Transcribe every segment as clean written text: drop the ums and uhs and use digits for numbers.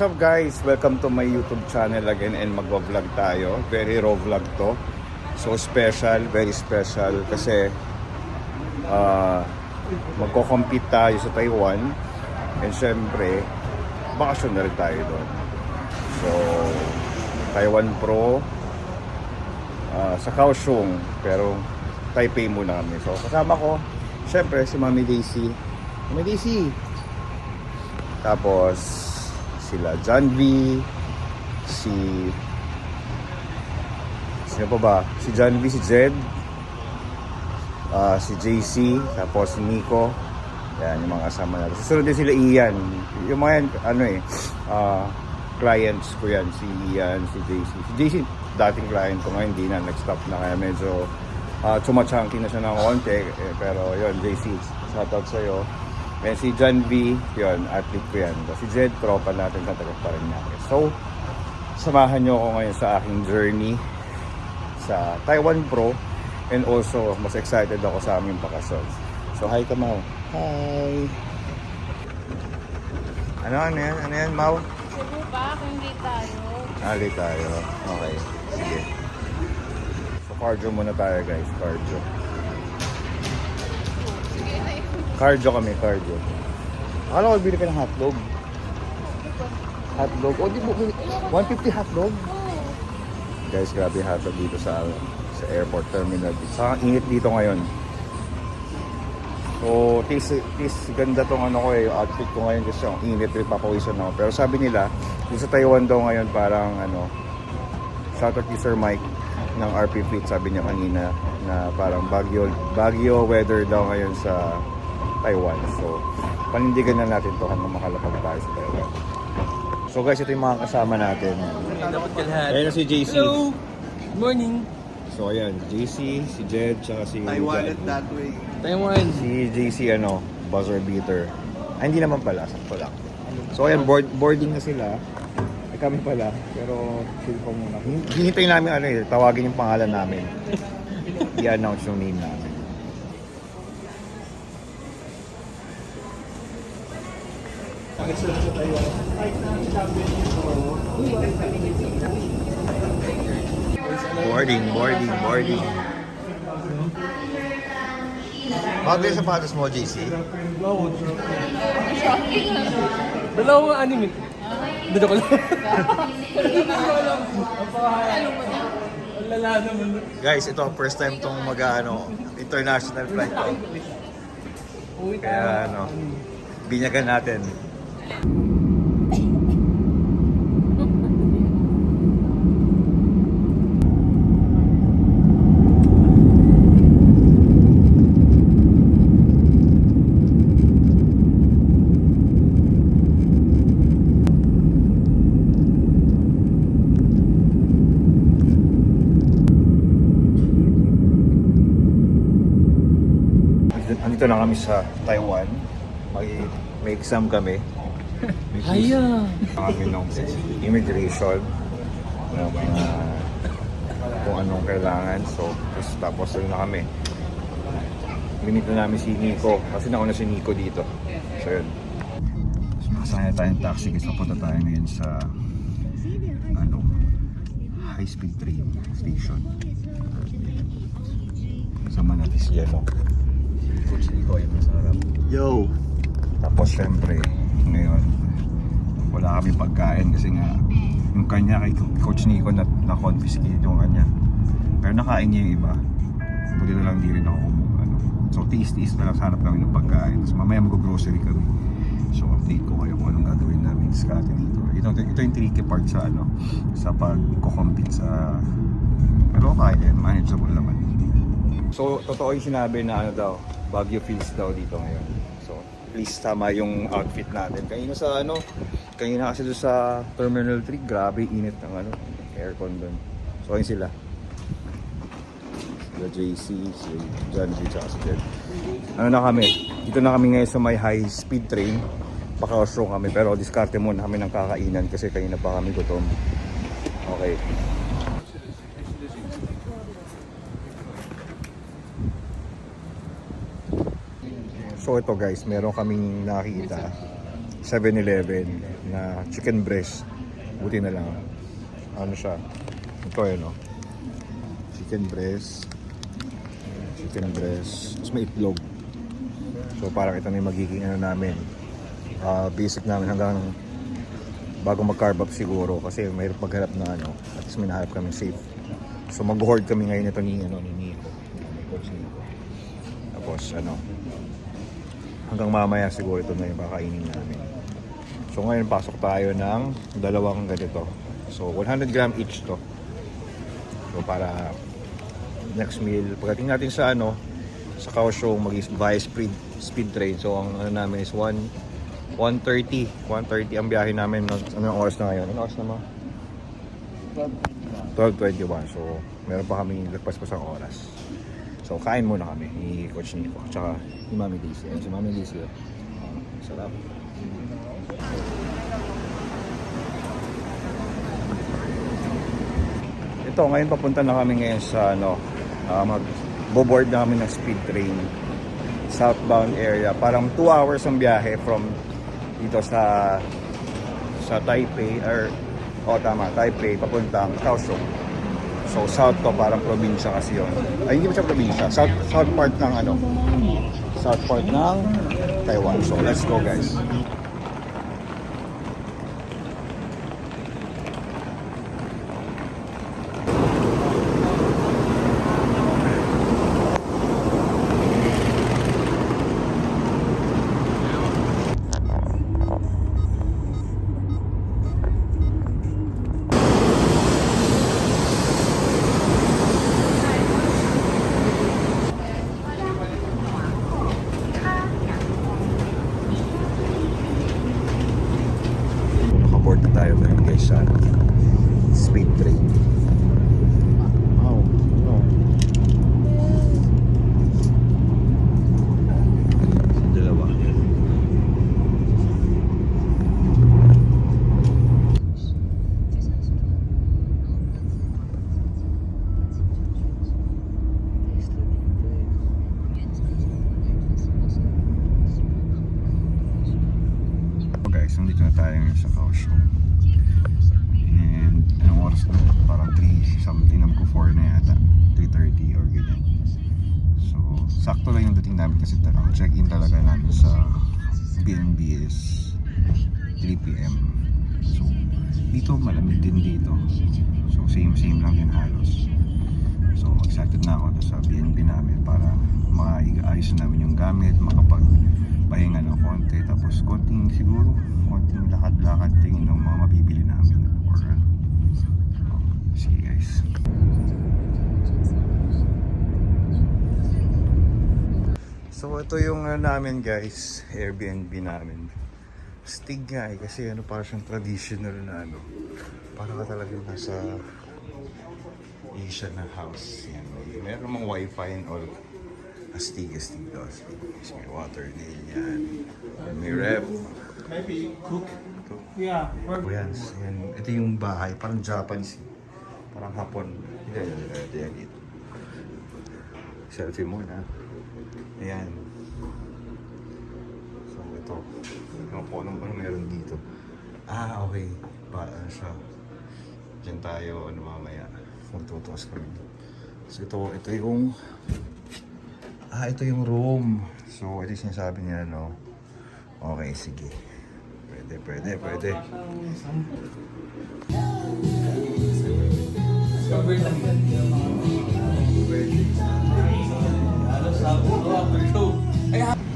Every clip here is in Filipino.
What's up guys? Welcome to my YouTube channel again and magwa-vlog tayo. Very raw vlog to. So special, very special kasi magko-compete tayo sa Taiwan and syempre bakasyon na rin tayo doon. So Taiwan Pro sa Kaohsiung pero Taipei muna kami. So kasama ko syempre si Mami Daisy. Mami Daisy! Tapos sila John V, sino pa ba? Si John V, si Jed, si JC, tapos si Nico. Yan, yung mga kasama natin. Susunod din sila Ian. Yung mga yan, clients ko yan. Si Ian, si JC. Si JC, dating client ko ngayon, hindi na, nag-stop na. Kaya medyo chumachunky na siya ng konti. Pero yun, JC, shoutout sa'yo. And si John V, yun, athlete ko yan. Si Jed, tropa natin sa taga Parañaque. So, samahan nyo ako ngayon sa aking journey sa Taiwan Pro. And also, mas excited ako sa aming bakasyon. So, hi ka, Mau. Hi! Ano yan, Mau? Cebu ba? Kung hindi tayo. Late tayo. Okay, sige. So, cardio muna tayo, guys. Cardio. Cardio kami, cardio. Akala ko bili ka ng hotdog. Hotdog? O, di mo, 150 hotdog? Guys, grabe hotdog dito sa airport terminal. Saka init dito ngayon. So, ganda tong ano ko yung outfit ko ngayon kasi ang init rin, papawisan ako. Pero sabi nila, dito sa Taiwan daw ngayon parang shoutout kay Sir Mike ng RP Fit, sabi niya kanina na parang bagyo weather daw ngayon sa Taiwan. So, panindigan na natin to hanggang makalapag tayo sa Taiwan. So guys, ito yung mga kasama natin. Ayan na si JC. Hello! Good morning! So ayan, JC, si Jed, tsaka si Taiwan John. at that way. Taiwan! Si JC, buzzer beater. Ay, hindi naman pala, sakto lang. So ayan, boarding na sila. Ay, kami pala, pero chill pa muna. Hinintay namin, tawagin yung pangalan namin. I-announce yung name namin. Boarding. Bakit yung sapatos mo, JC? Dalawang anime. Dito ko lang. Lala naman. Guys, ito first time tong international flight ko. Kaya binyagan natin. Andito na kami sa Taiwan. May exam kami. Haya! Kami ng immigration. Kung anong kailangan. So, tapos na kami. Minit na namin si Nico. Kasi nauna si Nico dito. So, yun. Masaya tayong taxi kasi papunta tayo ngayon sa high-speed train station. Kasama natin si Coach Nico yung nasa harap. Yo! Tapos syempre, ngayon, wala kami pagkain kasi nga yung kanya kay Coach Nico na-confiscate yung kanya. Pero nakain niya yung iba. Buti na lang di rin ako So tiis-tiis na lang sa hanap kami ng pagkain. Tapos mamaya mag-grocery kami. So update ko kayo kung anong gagawin namin sa dito. Ito yung tricky part sa sa pag-compete sa... Pero kaya yan, manageable naman. So totoo yung sinabi na Baguio feels daw dito ngayon. So, please tama yung outfit natin. Kanina kasi doon sa Terminal 3, grabe init ng aircon doon. So, ayun sila. Sila JC, si John V, tsaka si Jed. Dito na kami ngayon sa may high speed train. Paka-Kaohsiung kami, pero diskarte muna kami ng kakainan kasi kanina pa kami gutom. Okay. So ito guys, meron kaming nakita 7-Eleven na chicken breast. Buti na lang. Ano siya? Ito yun, no? Chicken breast. Chicken breast. Tapos may itlog. So parang ito na yung magiging ano namin. Basic namin hanggang bago mag-carb up siguro. Kasi mayroon maghanap na ano. At least may nahanap kami safe. So mag-hoard kami ngayon ito ni Nico. Ni Coach Nico. Tapos ano. Hanggang mamaya siguro ito na yung kakainin namin. So ngayon pasok tayo ng dalawang ganito. So 100 gram each to. So para next meal, pagdating natin sa ano, sa Kaohsiung via speed train. So ang ano namin is 1:30 ang biyahe namin. Anong oras na ngayon? Anong oras na mga? 12:21. So meron pa kami lagpas pa sa oras. So kain muna kami ni Coach Nico tsaka ni Mami Daisy. Ayun si Mami Daisy. Sarap. Ito, ngayon papunta na kami ngayon sa ano, mag-board na kami ng speed train southbound area. Parang 2 hours ang biyahe from dito sa Taipei Taipei papuntang Kaohsiung. So south to, parang probinsya kasi yun. Ay, hindi mo siya probinsya. South part ng ano, south part ng Taiwan. So let's go, guys. Nakaboard na tayo ngayon, guys, sa speed train. Wow, no. Dalawa. Guys, nandito na tayo ngayon sa Kaohsiung. And anong oras na? Parang 3 something, naman ko 4 na yata. 3:30 or ganyan. So, sakto lang yung dating namin kasi talagang check-in talaga namin sa B&B is 3 p.m. So, dito malamig din dito. So, same lang din halos. So, excited na ako sa B&B namin para maiayos namin yung gamit, makapagpahinga ng konti, tapos konting lakad-lakad tingin ng mga mabibili namin or ano. Sige, guys. So ito yung namin, guys, Airbnb namin. Stig nga kasi ano, parang siyang traditional na ano, para ka talaga nasa Asian na house. Yan, meron mga wifi and all. Astig daw. May water din yan. May rep. Maybe cook. Yeah. Yan. Ito yung bahay. Parang Japanese. Parang Hapon. Yan dito. Selfie muna. Ayan. So ito. Ano po anong meron dito? Okay. Ano siya. Diyan tayo mamaya. Magtutuos kami. So ito yung ito yung room. So, ito yung sinasabi niya, no? Okay, sige. Pwede.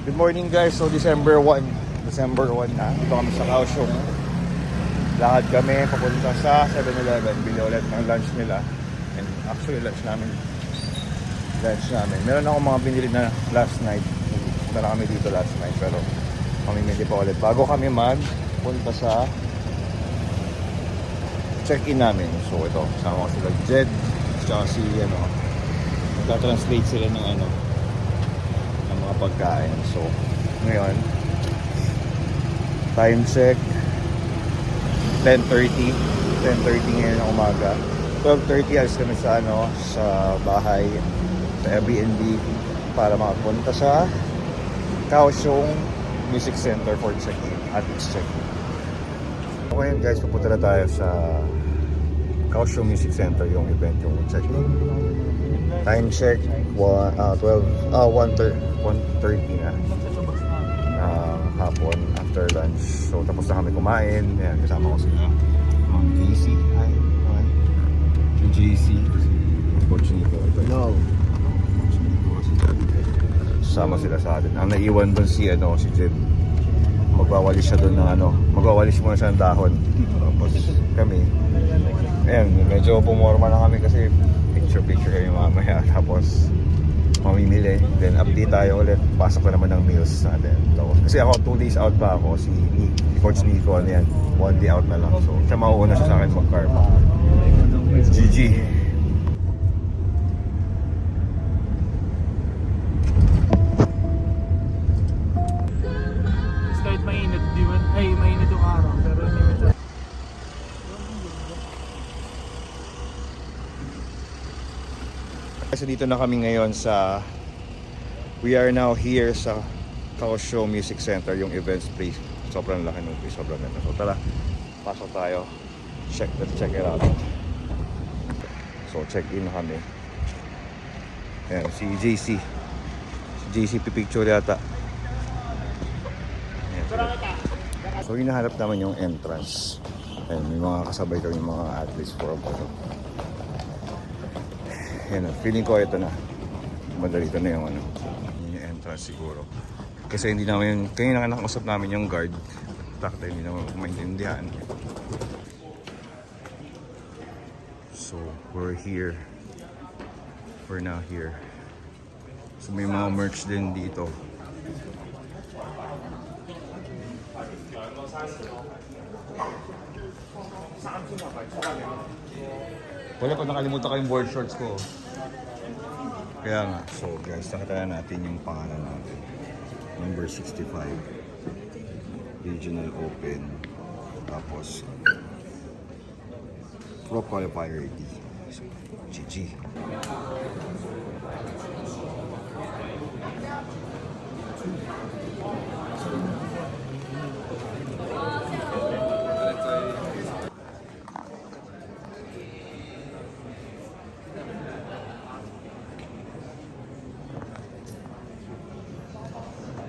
Good morning, guys. So, December 1 na. Dito kami sa Kaohsiung. Lakad kami papunta sa 7-Eleven. Bili ulit ng lunch nila. And actually, lunch namin. Meron ako mga binili na last night. Punta na kami dito last night. Pero kami medyo pa ulit. Bago kami punta sa check-in namin. So ito, kasama ko sila Jed. Tsaka si nagta-translate sila ng ng mga pagkain. So ngayon, time check 10:30 ngayon ng umaga. 12:30 alis kami sa sa bahay, sa Airbnb para makapunta sa Kaohsiung Music Center for check-in. athletes check. Okay guys, pupunta na tayo sa Kaohsiung Music Center, yung event, yung check. Time check, 1:30 na. Hapon, after lunch. So tapos na kami kumain. Ayan, kasama ko sila. Ma'am JC. Hi. Hi. Si JC. Coach Nico. No. Coach Nico. Sama sila sa atin. Ang naiwan doon si Jim. Magwawalis siya doon ng magwawalis muna siya ng dahon. Tapos kami. Ayan, medyo pumorma na kami kasi picture kami mamaya. Tapos mamimili. Then update tayo ulit. Pasok na naman ng meals natin. Kasi ako 2 days out pa ako. Si Coach Nico, 1 day out na lang. So siya mauuna siya sa akin mag-carb. GG. Kahit mainit, di man? Ay, mainit yung araw. Pero hindi mo siya. So dito na kami ngayon we are now here sa Kaohsiung Music Center, yung events place. Sobrang laki ng place, sobrang ganda. So tara, pasok tayo. Check it out. So check in na kami. Ayan, si JC. Si JC pipicture yata. Ayan, so hinahanap naman yung entrance. Ayan, may mga kasabay kami mga athletes for a photo. Yan, feeling ko ito na. Madalito na yung yung entrance siguro. Kasi hindi namin, kanina nga nakausap namin yung guard. Takta hindi naman maintindihan. So, we're here. We're now here. So, may mga merch din dito. Wala pa, nakalimutan ko yung board shorts ko. Kaya nga, so guys, nakita na natin yung pangalan natin. Number 65. Regional Open. Tapos, Pro Qualifier D. So, GG.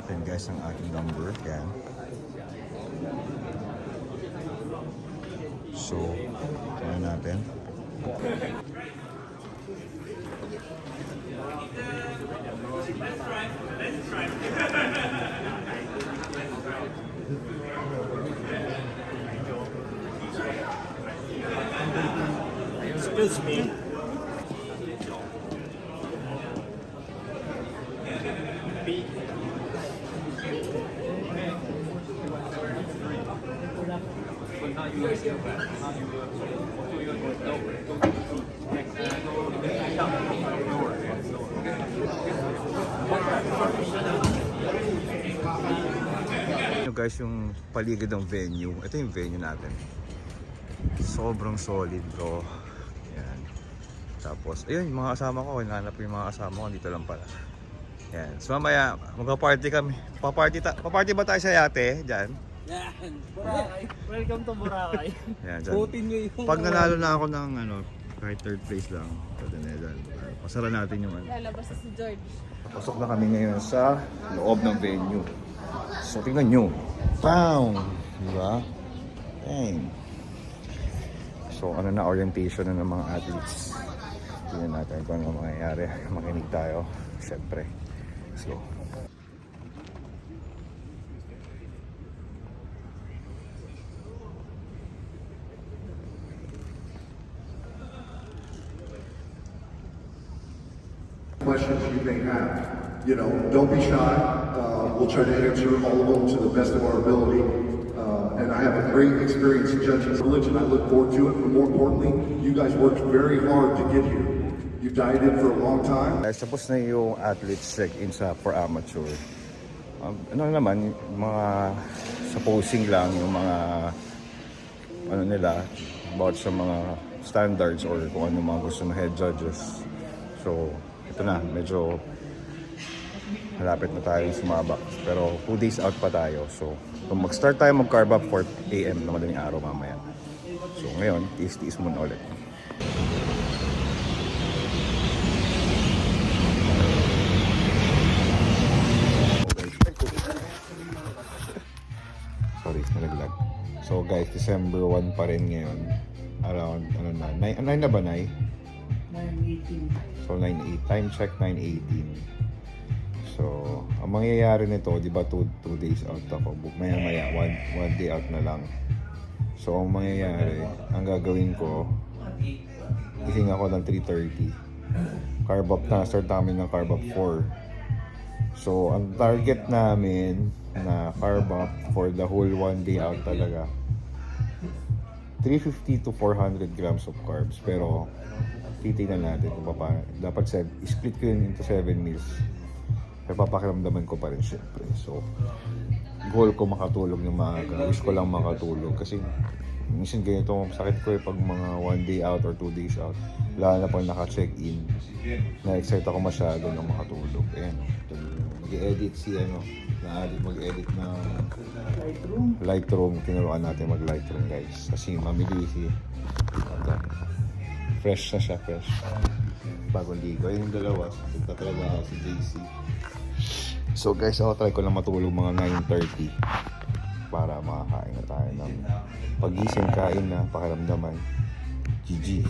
Then guys, ang aking number, yan. So, kaya natin. Excuse me. Guys, yung paligid ng venue, ito yung venue natin. Sobrang solid, bro. Yan. Tapos, ayun, yung mga kasama ko, hinahanap ko yung mga kasama ko, dito lang pala. Yan. So mamaya, magpa-party kami. Paparty ba tayo sa yate? Diyan. Yan. Boracay. Welcome to Boracay. Yan, dyan. Butin nyo yung... Pag nanalo na ako ng kahit third place lang, pasara natin yung Lalabas na si George. Pasok na kami ngayon sa loob ng venue. So tingnan nyo. Pound! Diba? Dang. So orientation na ng mga athletes. Tingnan natin kung ano mangyayari. Makinig tayo. Siyempre. Let's go. Questions you may have. You know, don't be shy. We'll try to answer all of them to the best of our ability. And I have a great experience judging religion. I look forward to it, but more importantly, you guys worked very hard to get here. You dieted for a long time. Tapos na yung athletes check-in for amateur. Ano naman, mga sa posing lang, yung mga nila, about sa mga standards or kung ano mga gusto ng head judges. So, ito na, medyo malapit na tayo sumabak. Pero 2 days out pa tayo. So, kung mag-start tayo mag-carb up 4 AM na madaling araw mamaya. So, ngayon, tiis-tiis muna ulit. Sorry, nalaglag. So guys, December 1 pa rin ngayon. Around, 9 na ba, 9? 9:18. So 9:08. Time check, 9:18. So, ang mangyayari nito, di ba 2 days out ako. Maya-maya, one day out na lang. So, ang mangyayari, ang gagawin ko, gising ako ng 3:30. Carb up na, start namin ng carb up 4. So, ang target namin na carb up for the whole 1 day out talaga, 350 to 400 grams of carbs. Pero, titignan natin kung paano. Dapat split ko yun into 7 meals. Pero papakiramdaman ko pa rin syempre. So, goal ko makatulog ng maaga. Wish ko lang makatulog. Kasi, minsan ganito, sakit ko pag mga 1 day out or 2 days out. Lalo na pag naka-check-in. Na-excite ako masyado na makatulog. Ayan. Mag-edit si mag-edit ng Lightroom. Tinuruan natin mag-Lightroom, guys. Kasi mamili si fresh na siya, fresh. Bagong ligo. Ayun yung dalawa. Punta talaga ako si JC. So guys, ako try ko lang matulog mga 9:30 para makakain na tayo ng pag-gising, kain na, pakiramdaman. GG.